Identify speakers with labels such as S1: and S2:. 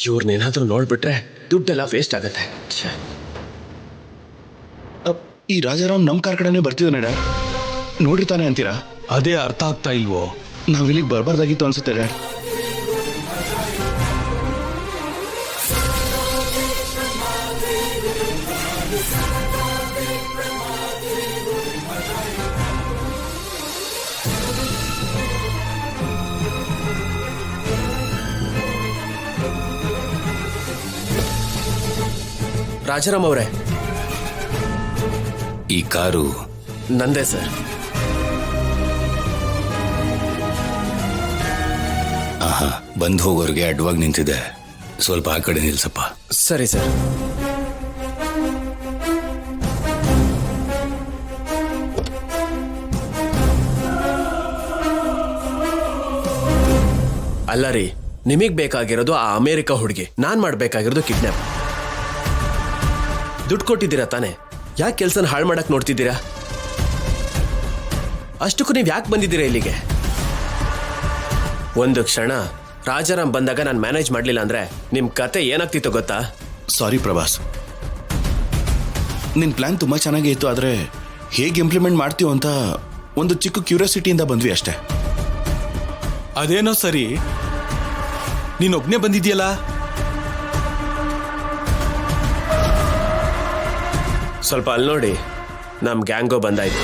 S1: ಇವ್ರನ್ನೇನಾದ್ರೂ ನೋಡ್ಬಿಟ್ರೆ ದುಡ್ಡೆಲ್ಲ ವೇಸ್ಟ್ ಆಗತ್ತೆ.
S2: ಈ ರಾಜಾರಾಮ್ ನಮ್ಮ ಕಾರ್ ಕಡೆನೇ ಬರ್ತಿದ್ದಾನೆ ಡ್ಯಾಡ್. ನೋಡಿರ್ತಾನೆ ಅಂತೀರಾ?
S3: ಅದೇ ಅರ್ಥ ಆಗ್ತಾ ಇಲ್ವೋ?
S2: ನಾವ್ ಇಲ್ಲಿಗೆ ಬರಬಾರ್ದಾಗಿತ್ತು ಅನ್ಸುತ್ತೆ ಡ್ಯಾಡ್.
S1: ರಾಜಾರಾಮ್ ಅವರೇ,
S4: ಈ ಕಾರು
S1: ನಂದೇ ಸರ್.
S4: ಆಹಾ, ಬಂದು ಹೋಗೋರಿಗೆ ಅಡ್ಡವಾಗಿ ನಿಂತಿದೆ, ಸ್ವಲ್ಪ ಆ ಕಡೆ ನಿಲ್ಸಪ್ಪ.
S1: ಸರಿ ಸರ್. ಅಲ್ಲ ರೀ, ನಿಮಗ್ ಬೇಕಾಗಿರೋದು ಆ ಅಮೆರಿಕ ಹುಡುಗಿ, ನಾನ್ ಮಾಡ್ಬೇಕಾಗಿರೋದು ಕಿಡ್ನಾಪ್. ದುಡ್ಡು ಕೊಟ್ಟಿದ್ದೀರಾ ತಾನೆ, ಯಾಕೆ ಕೆಲ್ಸನ ಹಾಳು ಮಾಡಕ್ ನೋಡ್ತಿದ್ದೀರಾ? ಅಷ್ಟಕ್ಕೂ ನೀವ್ ಯಾಕೆ ಬಂದಿದ್ದೀರಾ ಇಲ್ಲಿಗೆ? ಒಂದು ಕ್ಷಣ ರಾಜಾರಾಮ್ ಬಂದಾಗ ನಾನು ಮ್ಯಾನೇಜ್ ಮಾಡ್ಲಿಲ್ಲ ಅಂದ್ರೆ ನಿಮ್ ಕತೆ ಏನಾಗ್ತಿತ್ತು ಗೊತ್ತಾ?
S2: ಸಾರಿ ಪ್ರಭಾಸ್, ನಿನ್ ಪ್ಲಾನ್ ತುಂಬಾ ಚೆನ್ನಾಗೇ ಇತ್ತು, ಆದ್ರೆ ಹೇಗೆ ಇಂಪ್ಲಿಮೆಂಟ್ ಮಾಡ್ತೀವೋ ಅಂತ ಒಂದು ಚಿಕ್ಕ ಕ್ಯೂರಿಯಾಸಿಟಿಯಿಂದ ಬಂದ್ವಿ ಅಷ್ಟೇ.
S3: ಅದೇನೋ ಸರಿ, ನೀನೊಬ್ನೇ ಬಂದಿದ್ಯಲ್ಲ?
S1: ಸ್ವಲ್ಪ ಅಲ್ಲಿ ನೋಡಿ, ನಮ್ ಗ್ಯಾಂಗೋ ಬಂದಾಯ್ತು.